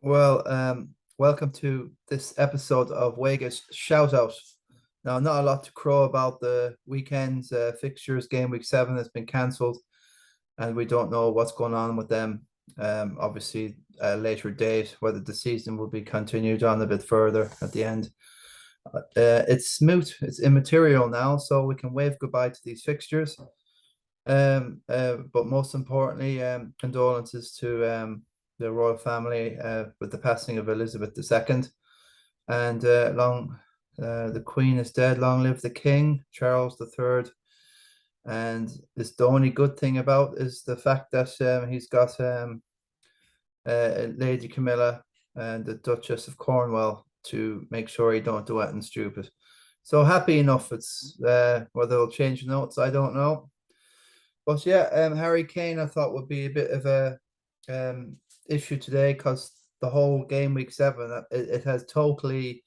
Well, welcome to this episode of WEGA'S Shout Out. Now, not a lot to crow about the weekend's fixtures. Game week 7 has been cancelled, and we don't know what's going on with them. Obviously, a later date, whether the season will be continued on a bit further at the end. It's moot, it's immaterial now, so we can wave goodbye to these fixtures. But most importantly, condolences to the royal family with the passing of Elizabeth II. And the Queen is dead. Long live the King, Charles III. And this the only good thing about is the fact that he's got Lady Camilla and the Duchess of Cornwall to make sure he don't do anything stupid. So happy enough. It's whether they'll change the notes, I don't know. But yeah, Harry Kane, I thought would be a bit of a issue today because the whole game week 7, it has totally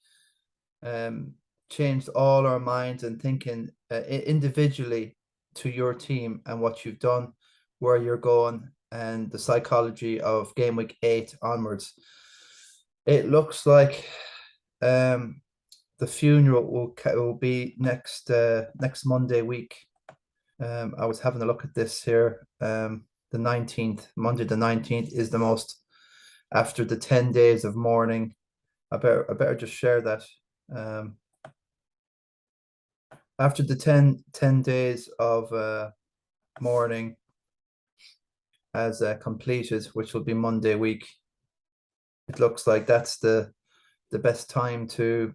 changed all our minds and thinking individually to your team and what you've done, where you're going, and the psychology of game week 8 onwards. It looks like the funeral will be next Monday week. I was having a look at this here. The 19th, Monday the 19th is the most after the 10 days of mourning. I better just share that. After the 10 days of mourning as completed, which will be Monday week, it looks like that's the best time to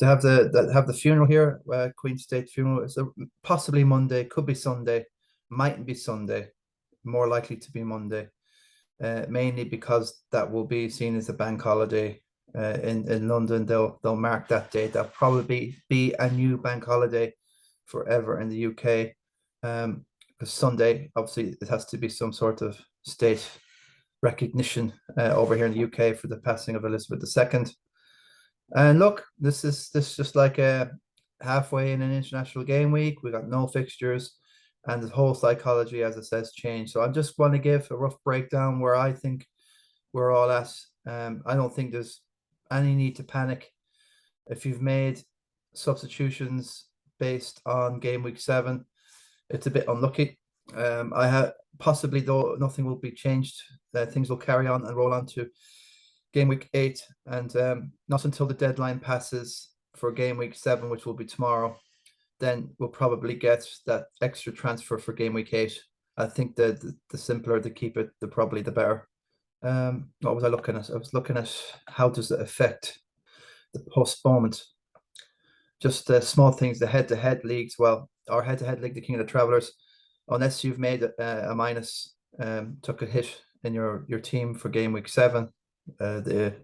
have the funeral here, Queen State funeral. Is possibly Monday, could be Sunday, mightn't be Sunday, more likely to be Monday, mainly because that will be seen as a bank holiday in London. They'll mark that date. That'll probably be a new bank holiday forever in the UK. Because Sunday, obviously, it has to be some sort of state recognition over here in the UK for the passing of Elizabeth II. And look, this is just like a halfway in an international game week. We got no fixtures, and the whole psychology, as it says, changed. So I just want to give a rough breakdown where I think we're all at. I don't think there's any need to panic. If you've made substitutions based on game week 7, it's a bit unlucky. I have possibly, though, nothing will be changed. Things will carry on and roll on to game week 8, and not until the deadline passes for game week 7, which will be tomorrow, then we'll probably get that extra transfer for game week 8. I think the simpler to keep it, the better. What was I looking at? I was looking at how does it affect the postponement. Just small things, the head-to-head leagues. Well, our head-to-head league, the King of the Travelers, unless you've made a minus, took a hit in your team for game week 7, the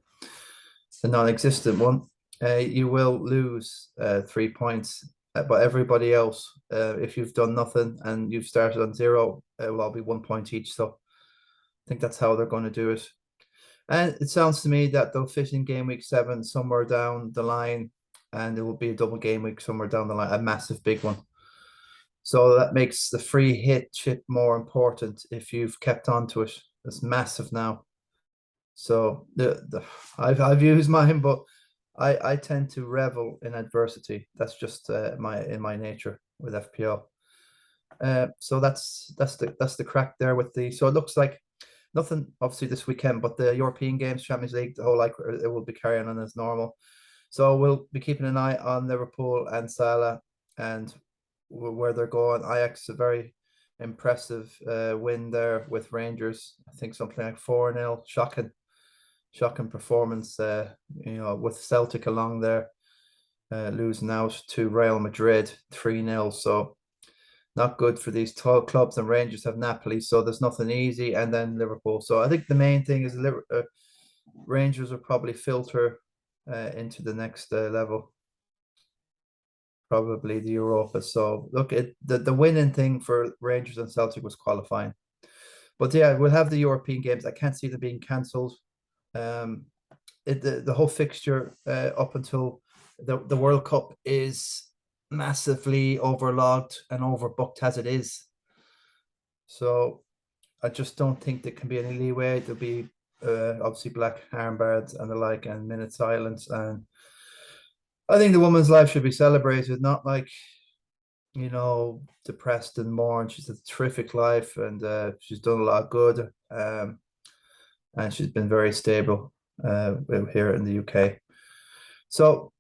non-existent one, you will lose 3 points. But everybody else, if you've done nothing and you've started on 0, it will all be 1 point each. So I think that's how they're going to do it. And it sounds to me that they'll fit in game week 7 somewhere down the line, and it will be a double game week somewhere down the line, a massive big one. So that makes the free hit chip more important if you've kept on to it. It's massive now. So I've used mine, but I tend to revel in adversity. That's just in my nature with FPL. So that's the crack there with the. So it looks like nothing obviously this weekend, but the European Games, Champions League, the whole like it will be carrying on as normal. So we'll be keeping an eye on Liverpool and Salah and where they're going. Ajax, a very impressive win there with Rangers. I think something like 4-0. Shocking performance, with Celtic along there, losing out to Real Madrid 3-0. So not good for these 12 clubs, and Rangers have Napoli, so there's nothing easy, and then Liverpool. So I think the main thing is Rangers will probably filter into the next level, probably the Europa. So look, the winning thing for Rangers and Celtic was qualifying. But yeah, we'll have the European games. I can't see them being cancelled. The whole fixture up until the World Cup is massively overlogged and overbooked as it is. So I just don't think there can be any leeway. There'll be obviously black armbands and the like, and minute silence. And I think the woman's life should be celebrated, not like, depressed and mourned. She's a terrific life, and she's done a lot of good. And she's been very stable here in the UK. So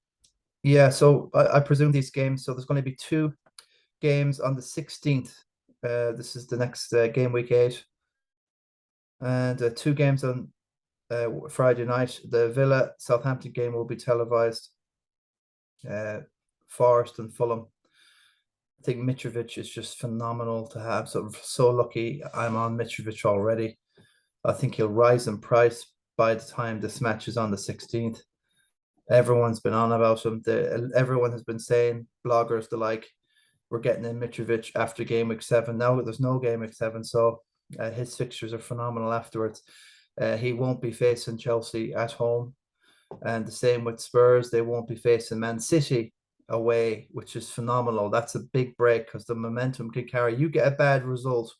yeah, so I presume these games. So there's going to be two games on the 16th. This is the next game week 8, and two games on Friday night. The Villa Southampton game will be televised. Forest and Fulham. I think Mitrovic is just phenomenal to have. So lucky I'm on Mitrovic already. I think he'll rise in price by the time this match is on the 16th. Everyone's been on about him. Everyone has been saying, bloggers the like, we're getting in Mitrovic after game week 7. Now there's no game week 7, so his fixtures are phenomenal afterwards. He won't be facing Chelsea at home, and the same with Spurs. They won't be facing Man City away, which is phenomenal. That's a big break because the momentum can carry. You get a bad result,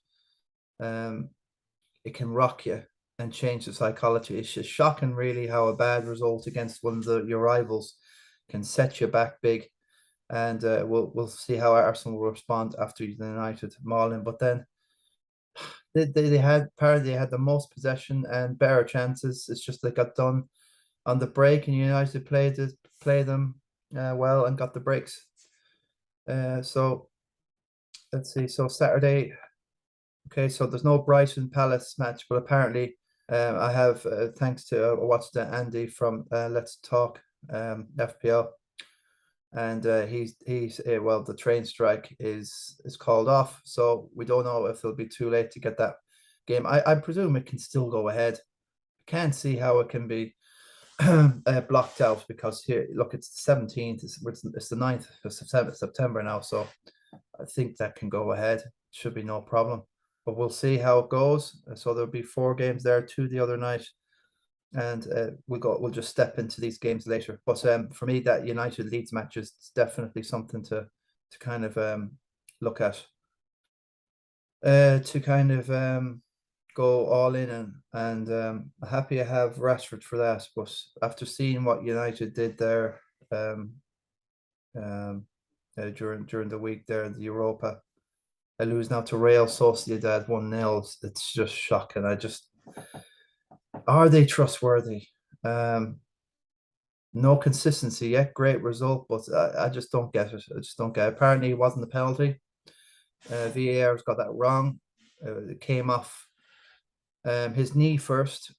it can rock you and change the psychology. It's just shocking, really, how a bad result against one of your rivals can set you back big. And we'll see how Arsenal will respond after United mauling. But then they had the most possession and better chances. It's just they got done on the break, and United played them well and got the breaks. So let's see. So Saturday, okay. So there's no Brighton Palace match, but apparently I have thanks to I watched Andy from Let's Talk FPL, and he's well, the train strike is called off, so we don't know if it'll be too late to get that game. I presume it can still go ahead. I can't see how it can be blocked out, because here, look, it's the 17th, it's the 9th of September now, so I think that can go ahead. Should be no problem, but we'll see how it goes. So there'll be 4 games there, 2 the other night, and we'll just step into these games later. But for me, that United Leeds match is definitely something to kind of look at, to kind of go all in, and happy I have Rashford for that. But after seeing what United did there during the week there in the Europa, I lose now to Real Sociedad 1-0. It's just shocking. Are they trustworthy? No consistency yet. Great result, but I just don't get it. I just don't get it. Apparently, it wasn't a penalty. VAR's got that wrong. It came off his knee first,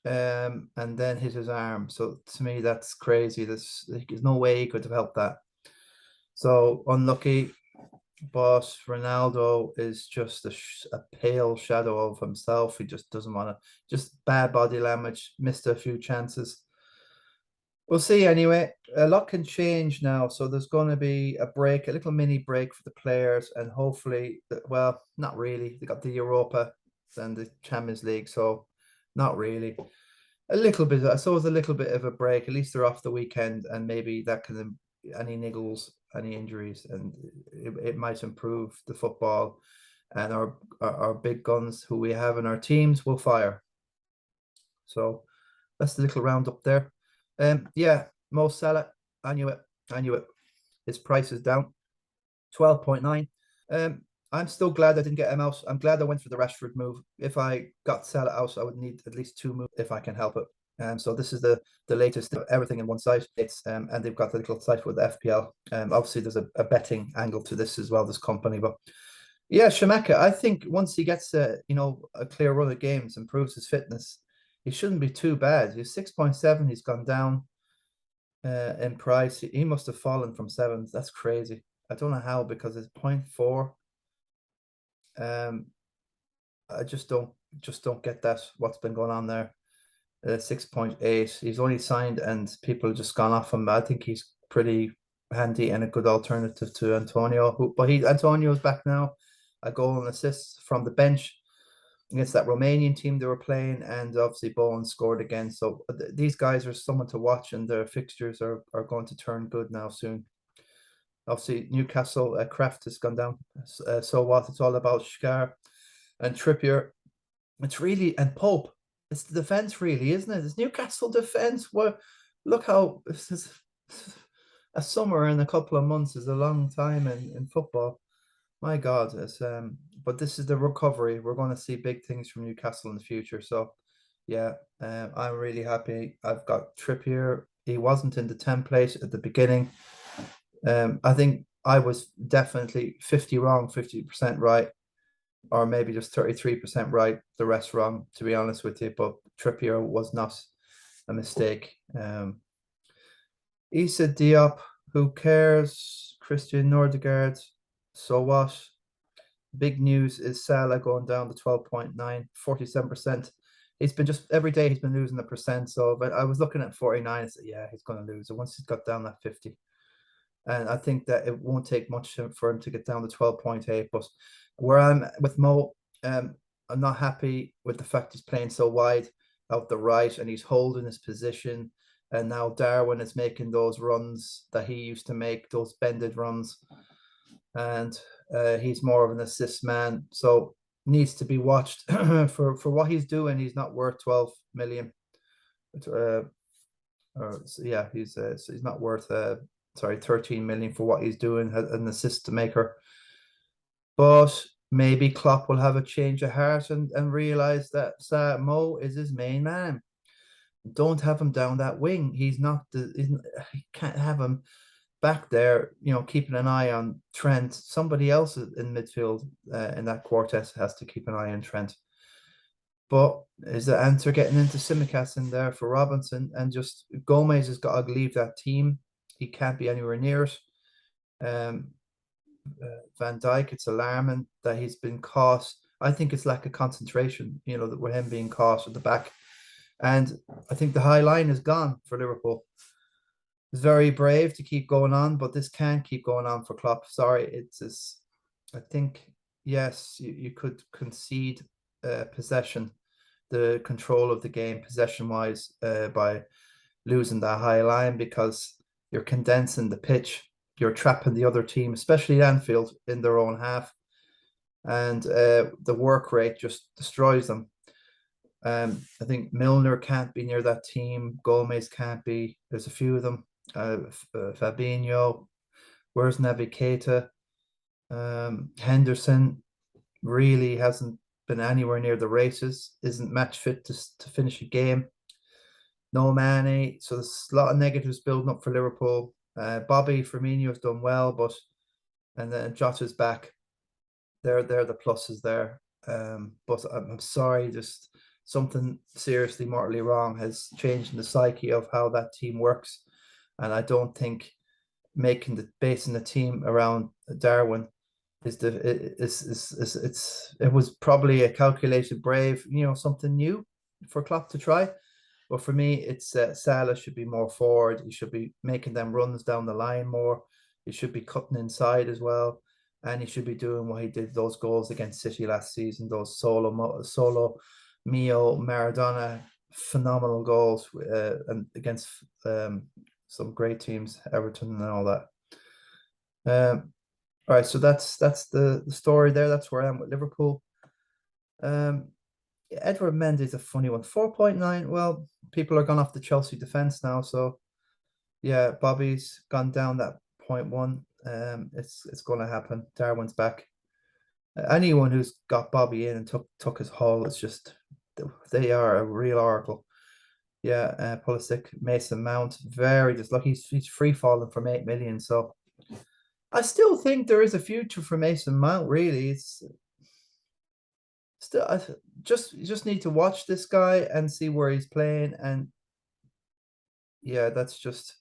and then hit his arm. So to me, that's crazy. There's no way he could have helped that. So unlucky. But Ronaldo is just a pale shadow of himself. He just doesn't want to. Just bad body language. Missed a few chances. We'll see anyway. A lot can change now, so there's going to be a break, a little mini break for the players, and hopefully, well, not really. They got the Europa and the Champions League, so not really. A little bit, I suppose, a little bit of a break. At least they're off the weekend, and maybe that can, any niggles, any injuries, and it might improve the football, and our big guns who we have in our teams will fire. So that's the little roundup there. Yeah, Mo Salah, I knew it. His price is down, 12.9. I'm still glad I didn't get him out. I'm glad I went for the Rashford move. If I got Salah out, I would need at least 2 moves if I can help it. So this is the latest of everything in one site. It's and they've got the little site with the FPL. Obviously there's a betting angle to this as well, this company. But yeah, Shamaka, I think once he gets a clear run of games and proves his fitness, he shouldn't be too bad. He's 6.7. He's gone down in price. He must have fallen from 7. That's crazy. I don't know how, because it's 0.4. I just don't get that. What's been going on there? 6.8. He's only signed, and people have just gone off him. I think he's pretty handy and a good alternative to Antonio. But Antonio's back now. A goal and assist from the bench against that Romanian team they were playing, and obviously Bowen scored again. So these guys are someone to watch, and their fixtures are going to turn good now soon. Obviously Newcastle, Kraft has gone down. So what? It's all about Shkar and Trippier. It's really, and Pope. It's the defense, really, isn't it? It's Newcastle defense. Well, look how this is a summer and a couple of months is a long time in football. My God, it's but this is the recovery. We're going to see big things from Newcastle in the future. So, yeah, I'm really happy. I've got Trippier. He wasn't in the template at the beginning. I think I was definitely 50 wrong, 50% right, or maybe just 33% right, the rest wrong, to be honest with you. But Trippier was not a mistake. Issa Diop, who cares? Christian Nordegaard, so what? Big news is Salah going down to 12.9, 47%. He's been just every day he's been losing a percent. So, but I was looking at 49. I said, yeah, he's going to lose it once he's got down that 50. And I think that it won't take much for him to get down to 12.8. But where I'm with Mo, I'm not happy with the fact he's playing so wide out the right and he's holding his position. And now Darwin is making those runs that he used to make, those bended runs. And he's more of an assist man. So needs to be watched for what he's doing. He's not worth 12 million. So yeah, so he's not worth 13 million for what he's doing as an assist maker. But maybe Klopp will have a change of heart and realize that Mo is his main man. Don't have him down that wing. He can't have him back there, keeping an eye on Trent. Somebody else in midfield in that quartet has to keep an eye on Trent. But is the answer getting into Tsimikas in there for Robinson? And just Gomez has got to leave that team. He can't be anywhere near it. Van Dijk, it's alarming that he's been caught. I think it's lack of concentration, that with him being caught at the back. And I think the high line is gone for Liverpool. It's very brave to keep going on, but this can't keep going on for Klopp. Sorry, I think, yes, you could concede possession, the control of the game possession-wise by losing that high line because you're condensing the pitch. You're trapping the other team, especially Anfield, in their own half. And the work rate just destroys them. I think Milner can't be near that team. Gomez can't be. There's a few of them. Fabinho. Where's Naby Keita? Henderson really hasn't been anywhere near the races. Isn't match fit to finish a game. No Mane. So there's a lot of negatives building up for Liverpool. Bobby Firmino has done well, and then Jota's back. They're the pluses there. But I'm sorry, just something seriously mortally wrong has changed in the psyche of how that team works, and I don't think basing the team around Darwin it was probably a calculated brave, something new for Klopp to try. But for me, it's Salah should be more forward. He should be making them runs down the line more. He should be cutting inside as well. And he should be doing what he did, those goals against City last season, those solo Mio, Maradona, phenomenal goals and against some great teams, Everton and all that. All right, so that's the story there. That's where I am with Liverpool. Edward Mendy's a funny one. 4.9. Well, people are gone off the Chelsea defense now, so yeah, Bobby's gone down that 0.1. It's going to happen. Darwin's back. Anyone who's got Bobby in and took his haul, it's just they are a real oracle. Yeah, Pulisic, Mason Mount, very just look. He's free falling from 8 million. So I still think there is a future for Mason Mount. Really, it's still you just need to watch this guy and see where he's playing. And yeah, that's just.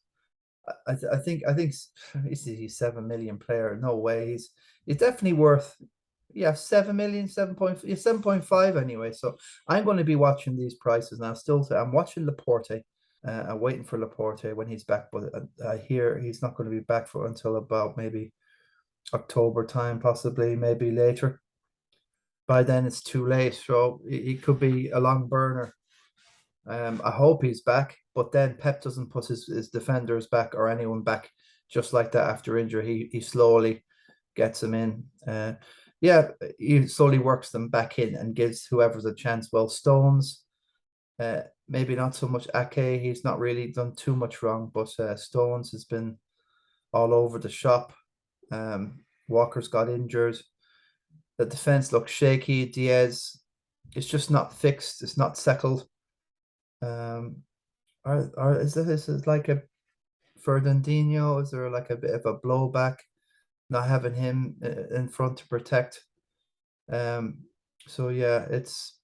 I think he's a 7 million player. No way. He's definitely worth 7 million, 7.5 anyway. So I'm going to be watching these prices now. I'm watching Laporte. I'm waiting for Laporte when he's back, but I hear he's not going to be back until about maybe October time, possibly maybe later. By then it's too late, so he could be a long burner. I hope he's back, but then Pep doesn't put his defenders back or anyone back just like that after injury. He slowly gets him in. yeah, he slowly works them back in and gives whoever's a chance. Well, Stones, maybe not so much Ake. He's not really done too much wrong, but Stones has been all over the shop. Walker's got injured. The defense looks shaky. Diaz, it's just not fixed. It's not settled. Um, is this like a Fernandinho? Is there like a bit of a blowback not having him in front to protect? Um, so yeah, it's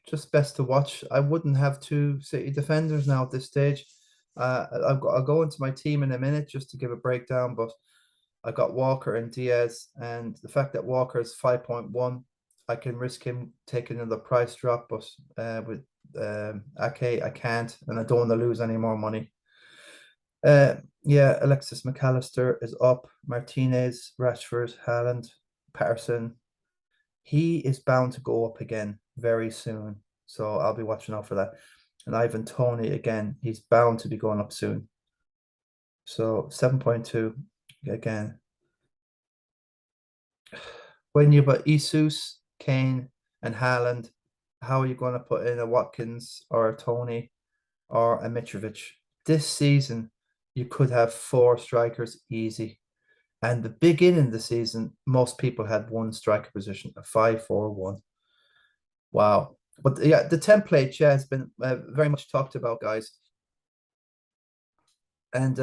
just best to watch. I wouldn't have two City defenders now at this stage. I'll go into my team in a minute just to give a breakdown, but I got Walker and Diaz, and the fact that Walker is 5.1, I can risk him taking another price drop, but with Ake, I can't, and I don't want to lose any more money. Yeah, Alexis McAllister is up. Martinez, Rashford, Haaland, Patterson. He is bound to go up again very soon. So I'll be watching out for that. And Ivan Toney again, he's bound to be going up soon. So 7.2 again. When you've got Isus, Kane, and Haaland, how are you going to put in a Watkins or a Toney or a Mitrovic? This season, you could have four strikers easy. And the beginning of the season, most people had one striker position, a 5-4-1. Wow. But yeah, the template, yeah, has been very much talked about, guys. And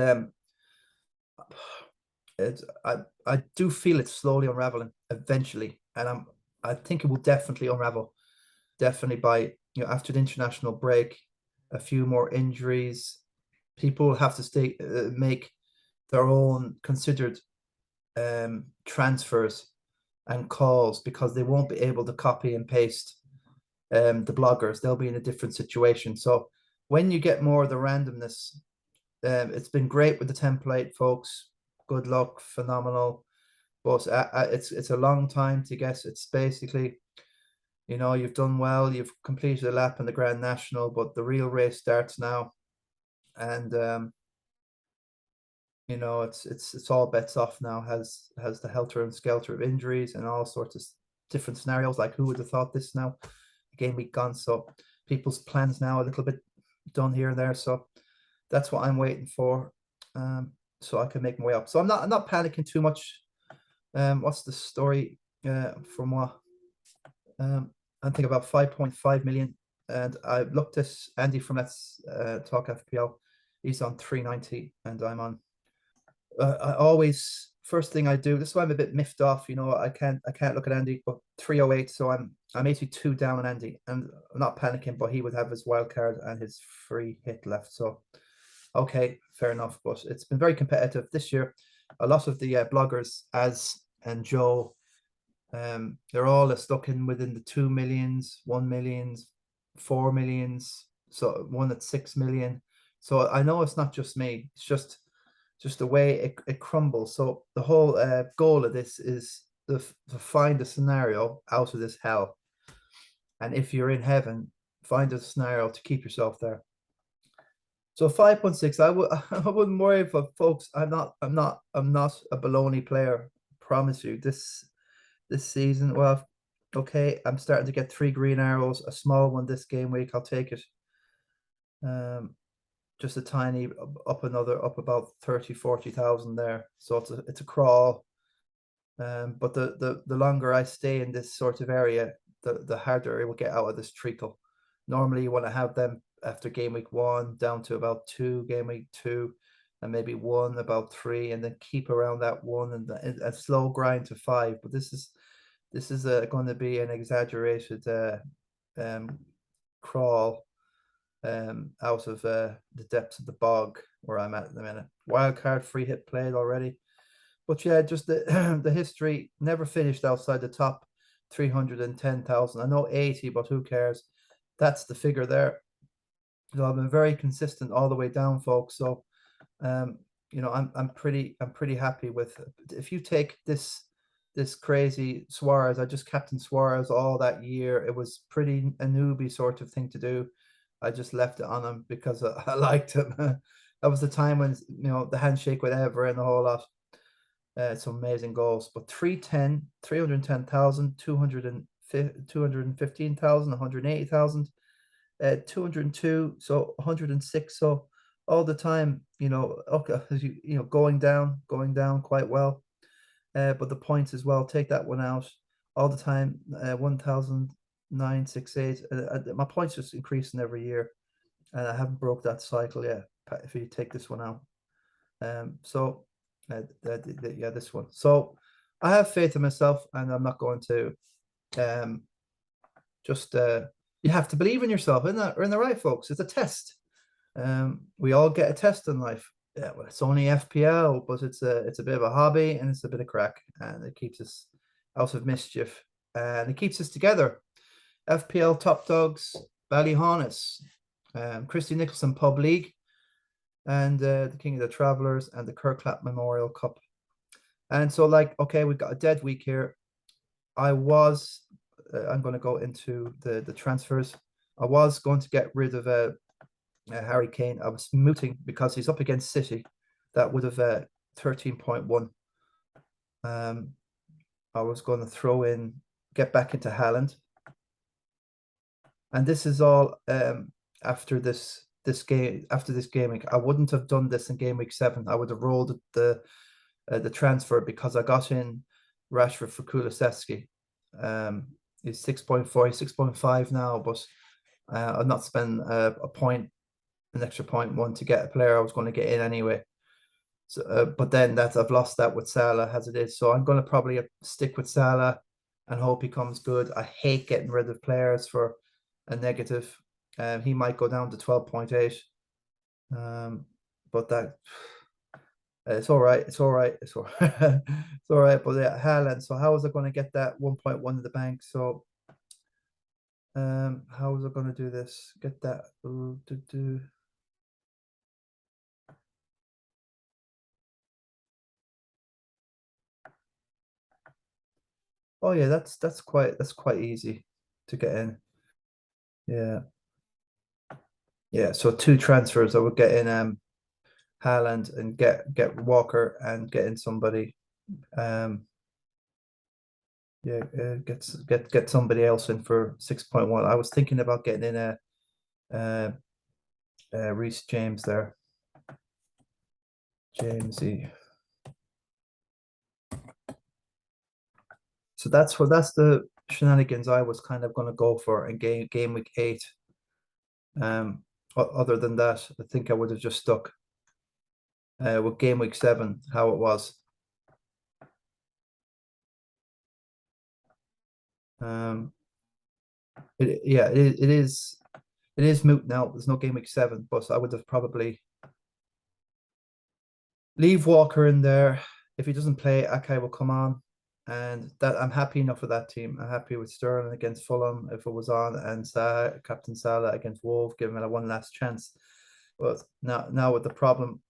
it's, I do feel it's slowly unraveling eventually. And I think it will definitely unravel. Definitely by, after the international break, a few more injuries, people have to make their own considered transfers and calls because they won't be able to copy and paste the bloggers. They'll be in a different situation. So when you get more of the randomness, it's been great with the template, folks. Good luck, phenomenal. But it's a long time to guess. It's basically, you've done well, you've completed a lap in the Grand National, but the real race starts now. And it's all bets off now. Has the helter and skelter of injuries and all sorts of different scenarios. Like who would have thought this now? Game week gone, so people's plans now a little bit done here and there. So that's what I'm waiting for, so I can make my way up. So I'm not panicking too much. What's the story? From what? I think about 5.5 million, and I looked at Andy from Let's Talk FPL. He's on 390, and I'm on. I always first thing I do. This is why I'm a bit miffed off. I can't look at Andy, but 308. So I'm 82 down on Andy, and I'm not panicking. But he would have his wild card and his free hit left. So okay, fair enough. But it's been very competitive this year. A lot of the bloggers, Az and Joe, they're all stuck in within the 2 millions, 1 millions, 4 millions. So one at 6 million. So I know it's not just me. It's just the way it crumbles. So the whole goal of this is to find a scenario out of this hell. And if you're in heaven, find a scenario to keep yourself there. So 5.6, I wouldn't worry, for folks. I'm not a baloney player. Promise you. This season, well, okay, I'm starting to get 3 green arrows, a small one this game week. I'll take it. Just a tiny up about 30,000-40,000 there. So it's a crawl. But the longer I stay in this sort of area, the harder it will get out of this treacle. Normally you want to have them after game week 1 down to about 2, game week 2, and maybe 1, about 3, and then keep around that 1 and a slow grind to 5. But this is going to be an exaggerated crawl out of the depths of the bog where I'm at the minute. Wild card free hit played already. But yeah, just the the history never finished outside the top 310,000. I know 80, but who cares? That's the figure there. So I've been very consistent all the way down, folks. So I'm pretty happy with, if you take this crazy Suarez. I just captained Suarez all that year. It was pretty a newbie sort of thing to do. I just left it on him because I liked him. That was the time when the handshake with Ever and the whole lot. Some amazing goals. But 310, 310,000, 215,000, 180,000, 202, so 106. So all the time, okay, going down quite well. But the points as well, take that one out all the time. 1,968. My points just increasing every year, and I haven't broke that cycle yet. If you take this one out, so yeah, this one. So I have faith in myself, and I'm not going to just you have to believe in yourself, isn't that? We're in the right, folks. It's a test. We all get a test in life. Yeah, well, it's only FPL, but it's a bit of a hobby, and it's a bit of crack, and it keeps us out of mischief, and it keeps us together. FPL top dogs, Ballyhaunis, Christy Nicholson Pub League, and the King of the Travellers, and the Kirkclap Memorial Cup. And so, okay, we've got a dead week here. I'm going to go into the transfers. I was going to get rid of Harry Kane. I was mooting because he's up against City. That would have 13.1. I was going to get back into Haaland. And this is all after this game. After this game week, I wouldn't have done this in game week 7. I would have rolled the transfer because I got in Rashford for Kulusevski. He's 6.4, 6.5 now, but I've not spent an extra 0.1 to get a player I was going to get in anyway. So, but then I've lost that with Salah as it is. So I'm going to probably stick with Salah and hope he comes good. I hate getting rid of players for a negative. He might go down to 12.8. But that it's all right. It's all right. It's all right. It's all right. But yeah, Haaland. So how was I going to get that 1.1 in the bank? So how was I going to do this? Get that. Oh yeah, that's quite easy to get in. Yeah. Yeah. So 2 transfers. I would get in Haaland and get Walker and get in somebody. Yeah, get somebody else in for 6.1. I was thinking about getting in Reece James there. Jamesy. So that's the shenanigans I was kind of going to go for in game week 8. Other than that, I think I would have just stuck with game week 7 how it was. It is moot now. There's no game week 7, but I would have probably leave Walker in there. If he doesn't play, Akai will come on, and that I'm happy enough with that team. I'm happy with Sterling against Fulham if it was on, and Captain Salah against Wolves, giving it a one last chance. But now with the problem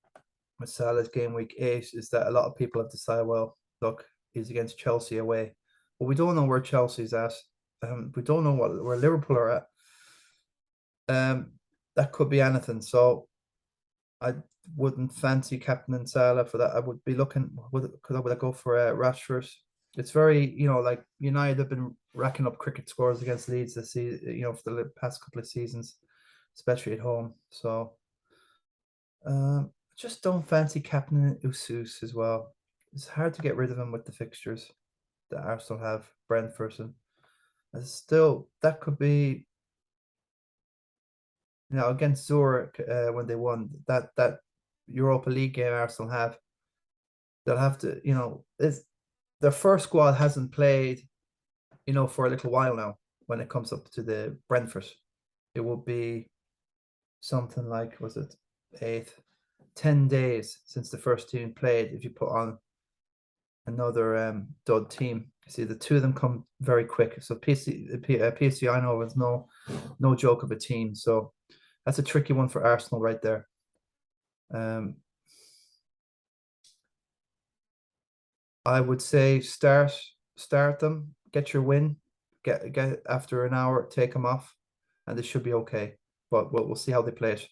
with Salah's game week 8 is that a lot of people have decided, well, look, he's against Chelsea away, but we don't know where Chelsea's at. We don't know where Liverpool are at. That could be anything. So I wouldn't fancy captain Salah for that. I would be looking. Would I go for Rashford? It's very, like United have been racking up cricket scores against Leeds this season, for the past couple of seasons, especially at home. So, just don't fancy captain Usus as well. It's hard to get rid of him with the fixtures that Arsenal have. Brentford, and still that could be, against Zurich when they won that Europa League game Arsenal have. They'll have to, their first squad hasn't played, for a little while now. When it comes up to the Brentford, it will be something like, was it 10 days since the first team played. If you put on another dud team, see the two of them come very quick. So PSG I know is no joke of a team. So that's a tricky one for Arsenal right there. I would say start them, get your win, get after an hour, take them off, and this should be okay. But we'll see how they play it.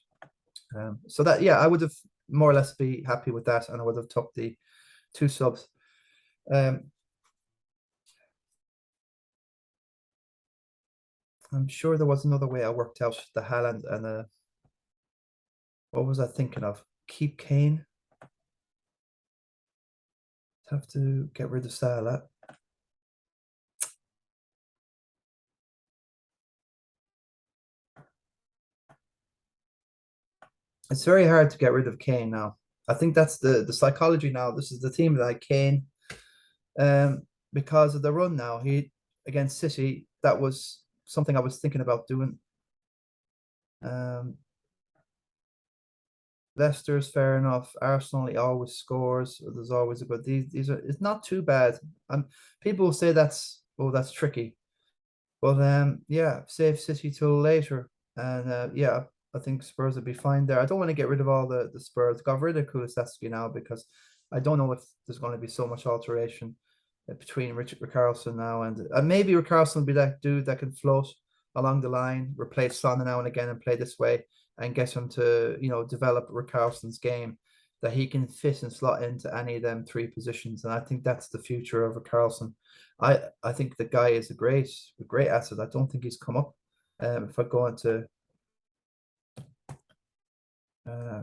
So that, I would have more or less be happy with that, and I would have took the 2 subs. Um, I'm sure there was another way I worked out the Haaland and what was I thinking of? Keep Kane. Have to get rid of Salah. It's very hard to get rid of Kane now. I think that's the psychology now. This is the team that Kane, because of the run now. He against City, that was something I was thinking about doing. Um, Leicester's fair enough. Arsenal he always scores. There's always a good. These are it's not too bad. People will say that's tricky. But yeah, save City till later. And yeah, I think Spurs would be fine there. I don't want to get rid of all the Spurs. Got rid of Kulusevski now because I don't know if there's going to be so much alteration between Richard Richarlison now and maybe Richarlison will be that dude that can float along the line, replace Son now and again and play this way and get him to, develop Richarlison's game that he can fit and slot into any of them three positions. And I think that's the future of Richarlison. I think the guy is a great asset. I don't think he's come up. If I go into uh,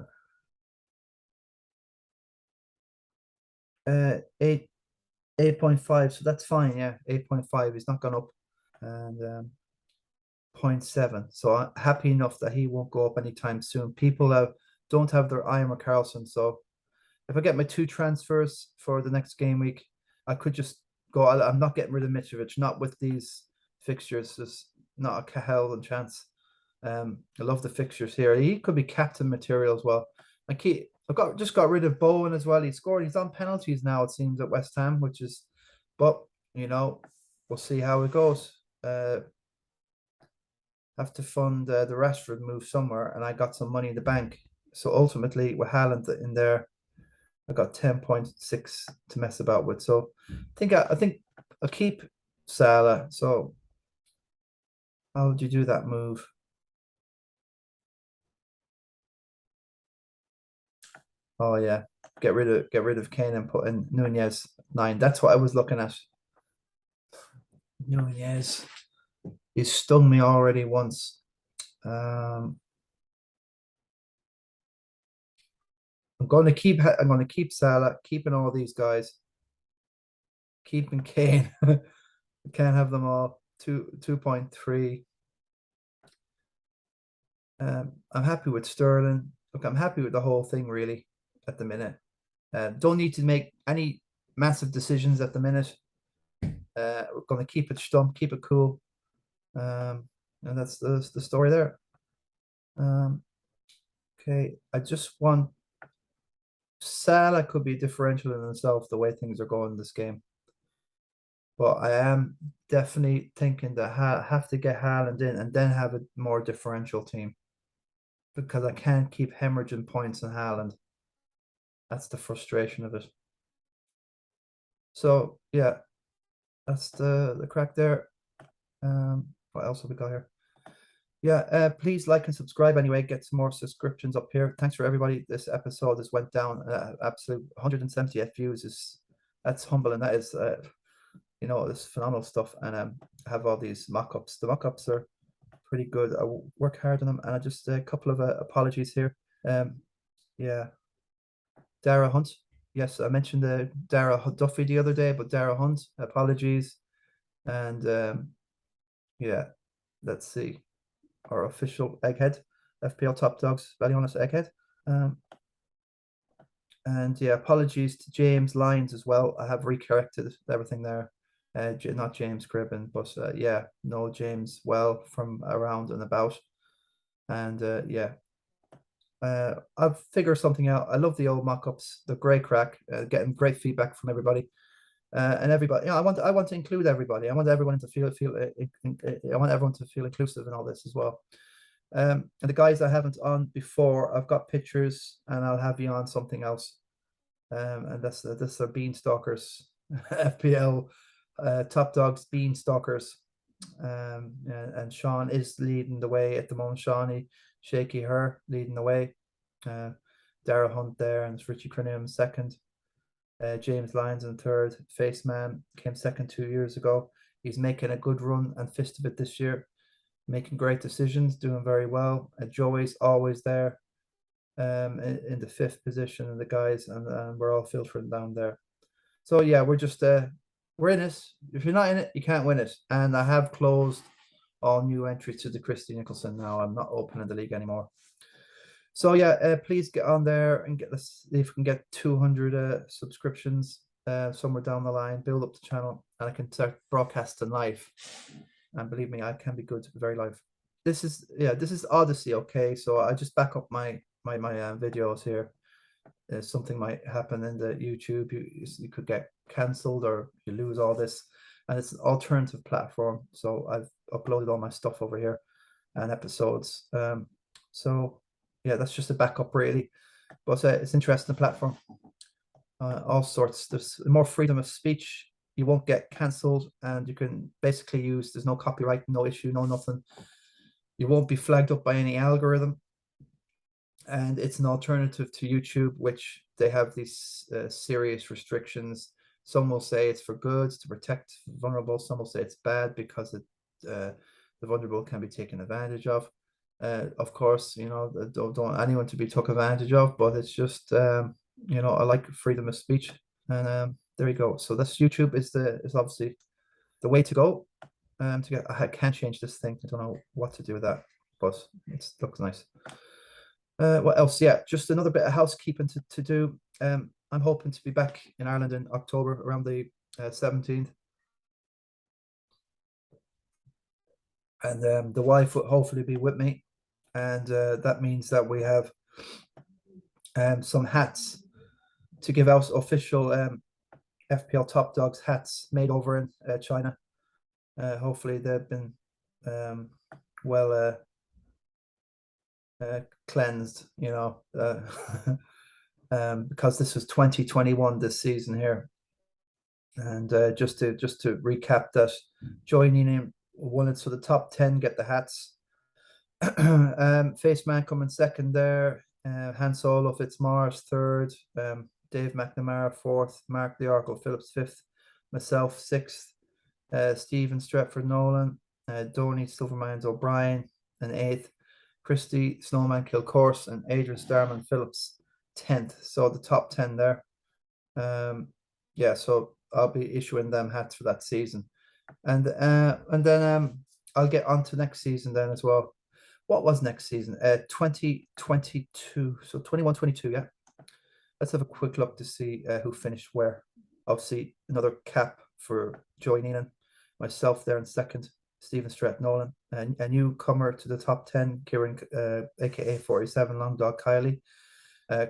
8.5, so that's fine. Yeah, 8.5. He's not gone up, and 0.7. So I'm happy enough that he won't go up anytime soon. People don't have their eye on Carlson. So if I get my two transfers for the next game week, I could just go. I'm not getting rid of Mitrovic, not with these fixtures. There's not a hell of a chance. I love the fixtures here. He could be captain material as well. I've just got rid of Bowen as well. He scored. He's on penalties now, it seems, at West Ham, but we'll see how it goes. Have to fund the Rashford move somewhere, and I got some money in the bank. So ultimately, with Haaland in there, I got 10.6 to mess about with. So I think I'll keep Salah. So how would you do that move? Oh yeah, get rid of Kane and put in Nunez 9. That's what I was looking at. Nunez. He stung me already once. Um, I'm going to keep Salah, keeping all these guys, keeping Kane. Can't have them all. 2.3. I'm happy with Sterling. Look, I'm happy with the whole thing really at the minute. Don't need to make any massive decisions at the minute. We're going to keep it stump, keep it cool. And that's the story there. Okay, I just want Salah could be differential in himself the way things are going in this game. But I am definitely thinking that have to get Haaland in and then have a more differential team because I can't keep hemorrhaging points on Haaland. That's the frustration of it. So yeah, that's the crack there. What else have we got here? Yeah, please like and subscribe anyway. Get some more subscriptions up here. Thanks for everybody. This episode has went down absolute 178 views. That's humbling. That is this phenomenal stuff. And have all these mock-ups. The mock-ups are pretty good. I work hard on them, and I just a couple of apologies here. Yeah, Dara Hunt. Yes, I mentioned the Dara Duffy the other day, but Dara Hunt. Apologies, and yeah, let's see. Our official egghead, FPL Top Dogs, Ballyhaunis egghead. And yeah, apologies to James Lyons as well. I have recorrected everything there. Not James Cribben, but yeah, no James well from around and about. And yeah, I've figured something out. I love the old mock-ups. They're great crack. Getting great feedback from everybody. And everybody, I want to include everybody. I want everyone to feel. I want everyone to feel inclusive in all this as well. And the guys I haven't on before, I've got pictures, and I'll have you on something else. And that's are Beanstalkers, FPL Top Dogs Beanstalkers. And Sean is leading the way at the moment. Shawnee, Shaky Her leading the way. Dara Hunt there, and it's Richie Crinham second. James Lyons in third. Faceman came second 2 years ago. He's making a good run and fist of it this year, making great decisions, doing very well. Joey's always there in the fifth position, and the guys, and we're all filtering down there. So yeah, we're just we're in it. If you're not in it, you can't win it. And I have closed all new entries to the Christy Nicholson now. I'm not opening the league anymore. So yeah, please get on there and let's see if we can get 200 subscriptions somewhere down the line. Build up the channel, and I can start broadcasting live. And believe me, I can be good, very live. This is Odyssey. Okay, so I just back up my videos here. Something might happen in the YouTube. You could get cancelled, or you lose all this. And it's an alternative platform. So I've uploaded all my stuff over here and episodes. So yeah, that's just a backup really. But it's an interesting platform. All sorts. There's more freedom of speech. You won't get cancelled, and you can basically use. There's no copyright, no issue, no nothing. You won't be flagged up by any algorithm. And it's an alternative to YouTube, which they have these serious restrictions. Some will say it's for good, to protect vulnerable. Some will say it's bad because the vulnerable can be taken advantage of. Of course, you know, don't want anyone to be took advantage of, but it's just, you know, I like freedom of speech. And there you go. So this YouTube is obviously the way to go. To get, I can't change this thing. I don't know what to do with that, but it looks nice. What else? Yeah, just another bit of housekeeping to do. I'm hoping to be back in Ireland in October, around the 17th. And the wife will hopefully be with me. And that means that we have some hats to give out, official FPL Top Dogs hats made over in China. Hopefully they've been well cleansed, you know, because this was 2021 this season here. And just to recap that, joining in wanted, so the top 10 get the hats. Faceman coming second there, Han Solo Fitzmaurice third, Dave McNamara fourth, Mark the Oracle Phillips fifth, myself sixth, Stephen Stretford Nolan, Donny Silvermines O'Brien and eighth, Christy Snowman Kilcourse and Adrian Starman Phillips 10th. So the top 10 there. Yeah, so I'll be issuing them hats for that season. And then I'll get on to next season then as well. What was next season? 2022. So 21-22, yeah. Let's have a quick look to see who finished where. Obviously, another cap for Joey Neenan. Myself there in second. Stephen Strat Nolan. And a newcomer to the top 10, Kieran, aka 47, Long Dog Kylie.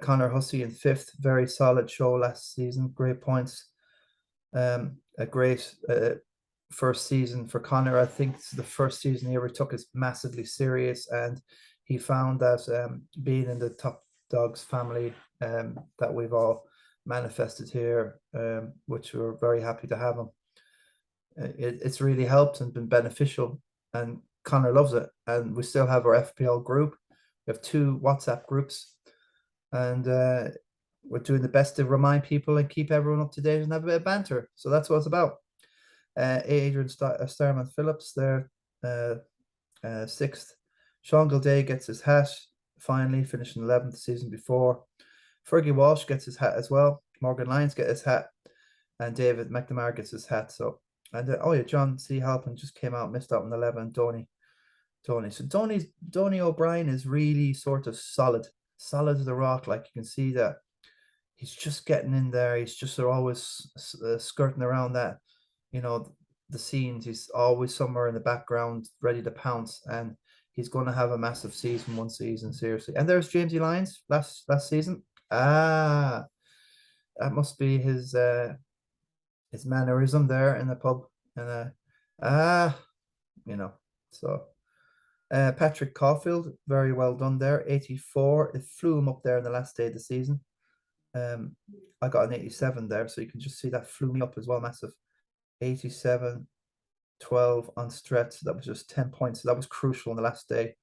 Connor Hussey in fifth. Very solid show last season. Great points. A great first season for Connor. I think it's the first season he ever took is massively serious, and he found that being in the Top Dogs family that we've all manifested here, which we're very happy to have him. It's really helped and been beneficial, and Connor loves it. And we still have our FPL group. We have 2 WhatsApp groups, and we're doing the best to remind people and keep everyone up to date and have a bit of banter. So that's what it's about. Adrian Starman Phillips there, 6th. Sean Gilday gets his hat, finally finishing 11th the season before. Fergie Walsh gets his hat as well. Morgan Lyons gets his hat, and David McNamara gets his hat. So, and oh yeah, John C. Halpin just came out, missed out on 11. Donny. So Donny O'Brien is really sort of solid as the rock. Like, you can see that he's just getting in there. He's just always skirting around that, you know, the scenes. He's always somewhere in the background, ready to pounce, and he's going to have a massive season, one season, seriously. And there's Jamesy Lyons last season. That must be his mannerism there in the pub, and you know. So Patrick Caulfield, very well done there, 84. It flew him up there in the last day of the season. I got an 87 there, so you can just see that flew me up as well, massive. 87, 12 on stretch. So that was just 10 points. So that was crucial on the last day.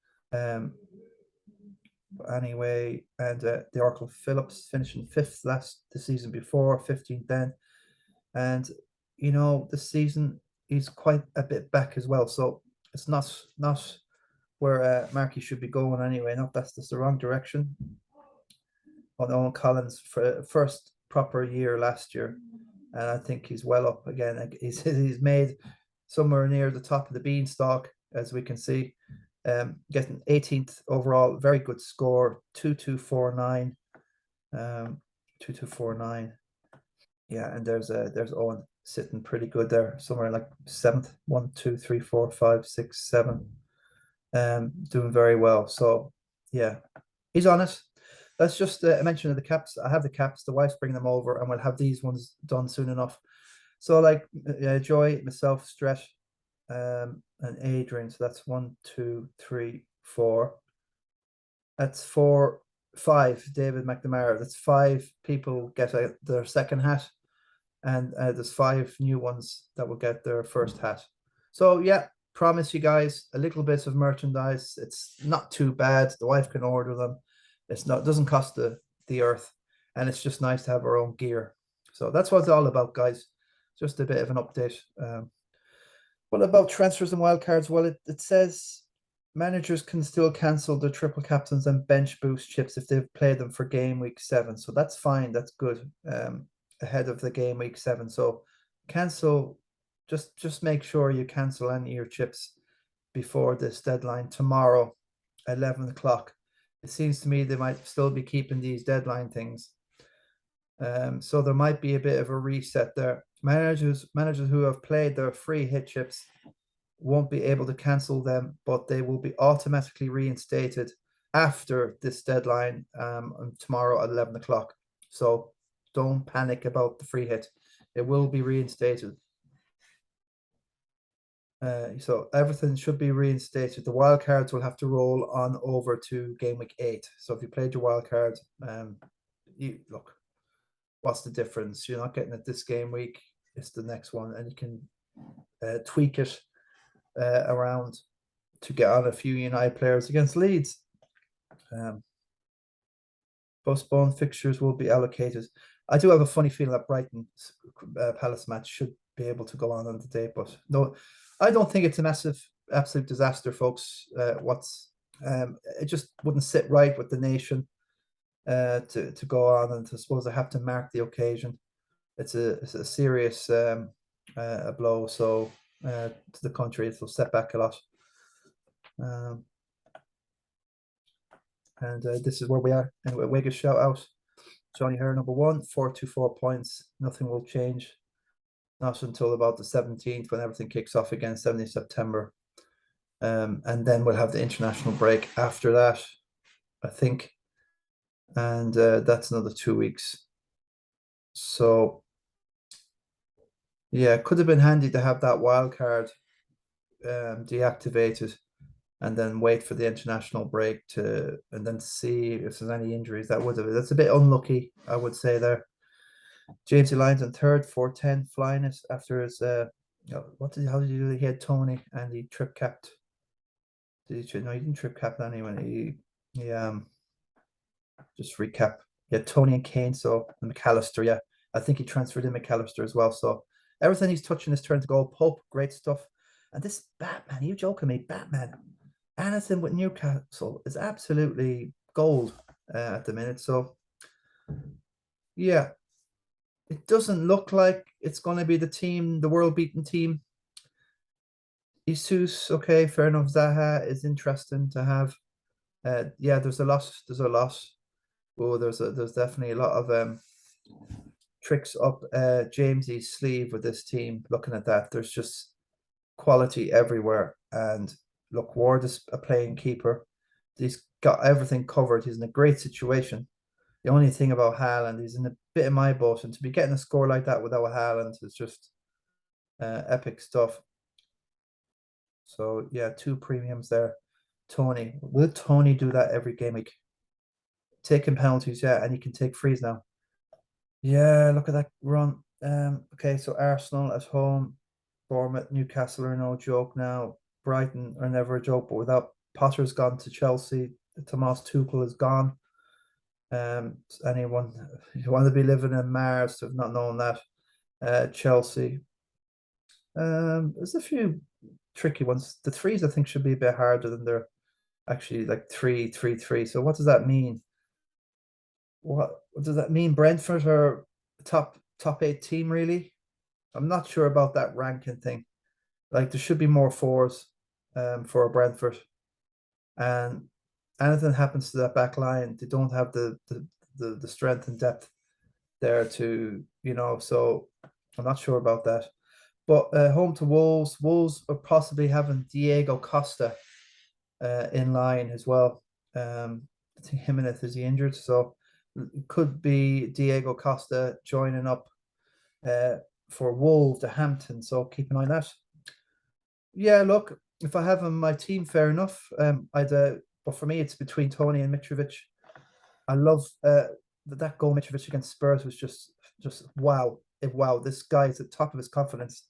anyway, and the Oracle Phillips finishing fifth the season before, 15th then. And this season he's quite a bit back as well. So it's not where Markey should be going anyway. Not that's just the wrong direction. On Owen Collins for first proper year last year, and I think he's well up again. He's made somewhere near the top of the beanstalk, as we can see. Getting 18th overall, very good score, 2249. 2249. Yeah, and there's Owen sitting pretty good there, somewhere like seventh, 1, 2, 3, 4, 5, 6, 7. Doing very well. So yeah, he's on it. Let's just mention of the caps. I have the caps. The wife's bringing them over, and we'll have these ones done soon enough. So like Joy, myself, Stretch, and Adrian. So that's 1, 2, 3, 4. That's 4, 5. David McNamara. That's 5 people get their second hat, and there's 5 new ones that will get their first hat. So yeah, promise you guys a little bit of merchandise. It's not too bad. The wife can order them. It doesn't cost the earth, and it's just nice to have our own gear. So that's what it's all about, guys. Just a bit of an update. What about transfers and wildcards? Well, it says managers can still cancel their triple captains and bench boost chips if they've played them for game week 7. So that's fine. That's good. Ahead of the game week 7. So cancel. Just make sure you cancel any of your chips before this deadline tomorrow, 11 o'clock. It seems to me they might still be keeping these deadline things. So there might be a bit of a reset there. Managers who have played their free hit chips won't be able to cancel them, but they will be automatically reinstated after this deadline tomorrow at 11 o'clock. So don't panic about the free hit. It will be reinstated. So everything should be reinstated. The wild cards will have to roll on over to game week 8. So if you played your wild card, you look, what's the difference? You're not getting it this game week. It's the next one, and you can tweak it around to get on a few United players against Leeds. Postponed fixtures will be allocated. I do have a funny feeling that Brighton Palace match should be able to go on the day, but no, I don't think it's a massive, absolute disaster, folks. It just wouldn't sit right with the nation to go on, and I suppose I have to mark the occasion. It's a serious a blow, so to the country, it'll set back a lot. And this is where we are. Anyway, WEGA'S shout out. Johnny Hare, number 1, 424 points. Nothing will change. Not until about the 17th when everything kicks off again, 17th September. And then we'll have the international break after that, I think. And that's another 2 weeks. So, yeah, it could have been handy to have that wild card deactivated and then wait for the international break and then see if there's any injuries. That's a bit unlucky, I would say there. Jamesy Lyons in third, 410, flying it after his how did he do? He had Tony and he trip capped. Did he? No, he didn't trip cap anyone. He just recap. He had Tony and Kane, so and McAllister, yeah. I think he transferred in McAllister as well. So everything he's touching is turning to gold. Pope, great stuff. And this Batman, you joking me? Batman. Anything with Newcastle is absolutely gold at the minute. So yeah, it doesn't look like it's going to be the world beaten team. Jesus, okay, fair enough. Zaha is interesting to have. Yeah, there's a loss. Oh, there's definitely a lot of tricks up Jamesy's sleeve with this team. Looking at that, there's just quality everywhere. And look, Ward is a playing keeper. He's got everything covered. He's in a great situation. The only thing about Haaland, he's in a bit of my boat, and to be getting a score like that without Haaland is just epic stuff. So yeah, 2 premiums there. Tony, will Tony do that every game week? Taking penalties, yeah, and he can take frees now. Yeah, look at that run. Okay, so Arsenal at home, Bournemouth, Newcastle are no joke now. Brighton are never a joke, but without Potter's gone to Chelsea, Thomas Tuchel is gone. Anyone you want to be living in Mars to have not known that. Chelsea. There's a few tricky ones. The threes I think should be a bit harder than they're actually like 3-3-3. So what does that mean? What does that mean? Brentford are top 8 team, really? I'm not sure about that ranking thing. Like there should be more fours for Brentford. And anything happens to that back line, they don't have the strength and depth there to, so I'm not sure about that. But home to Wolves. Wolves are possibly having Diego Costa in line as well. I think Jimenez is injured, so it could be Diego Costa joining up for Wolverhampton. So keep an eye on that. Yeah, look, if I have on my team, fair enough. But for me, it's between Tony and Mitrovic. I love that goal Mitrovic against Spurs was just wow. Wow, this guy is at the top of his confidence.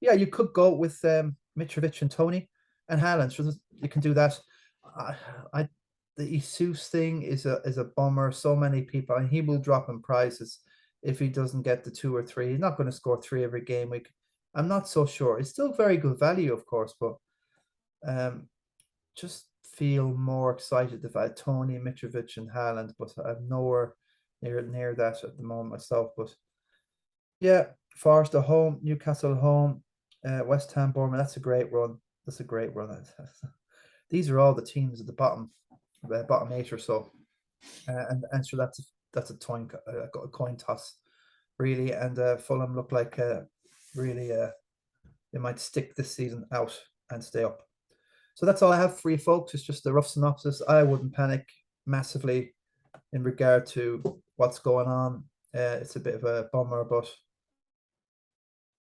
Yeah, you could go with Mitrovic and Tony and Haaland. So you can do that. I the Jesus thing is a bummer. So many people, and he will drop in prices if he doesn't get the 2 or 3. He's not going to score 3 every game week. I'm not so sure. It's still very good value, of course, but just feel more excited if I had Tony, Mitrovic, and Haaland, but I'm nowhere near that at the moment myself. But yeah, Forest at home, Newcastle at home, West Ham, Bournemouth. That's a great run. That's a great run. These are all the teams at the bottom 8 or so, and so that's a coin toss, really. And Fulham look like really they might stick this season out and stay up. So that's all I have for you folks. It's just a rough synopsis. I wouldn't panic massively in regard to what's going on. It's a bit of a bummer, but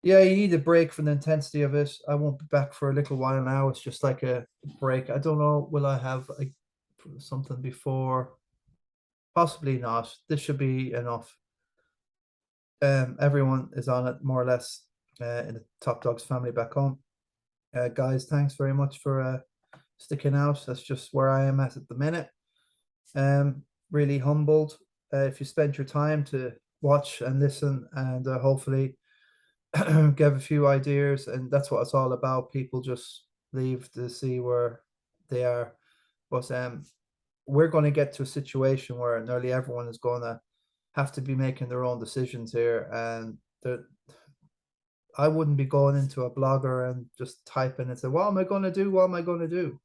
yeah, you need a break from the intensity of it. I won't be back for a little while now. It's just like a break. I don't know. Will I have something before? Possibly not. This should be enough. Everyone is on it more or less in the Top Dogs family back home. Guys, thanks very much for sticking out. That's just where I am at the minute. Really humbled if you spent your time to watch and listen, and hopefully give a few ideas. And that's what it's all about. People just leave to see where they are. But we're going to get to a situation where nearly everyone is going to have to be making their own decisions here, and I wouldn't be going into a blogger and just typing and say, what am I going to do? What am I going to do?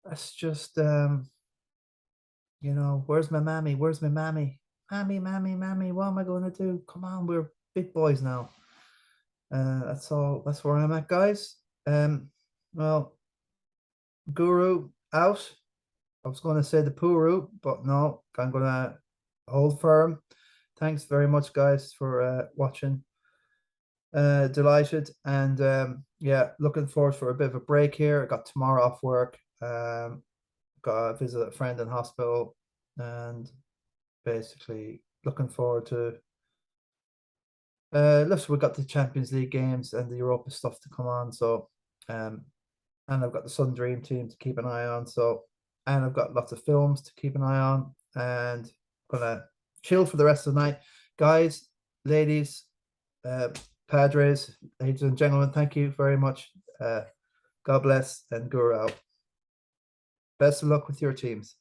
That's just, where's my mammy? Where's my mammy? Mammy, what am I going to do? Come on, we're big boys now. That's all. That's where I'm at, guys. Well, Guru out. I was going to say the Puru, but no, I'm going to hold firm. Thanks very much, guys, for watching. Delighted, and yeah, looking forward for a bit of a break here. I got tomorrow off work. Got to visit a friend in hospital, and basically looking forward to listen, we got the Champions League games and the Europa stuff to come on. So and I've got the Sun Dream team to keep an eye on. So, and I've got lots of films to keep an eye on, and gonna chill for the rest of the night. Guys, ladies, Padres, ladies and gentlemen, thank you very much. God bless, and Guru out. Best of luck with your teams.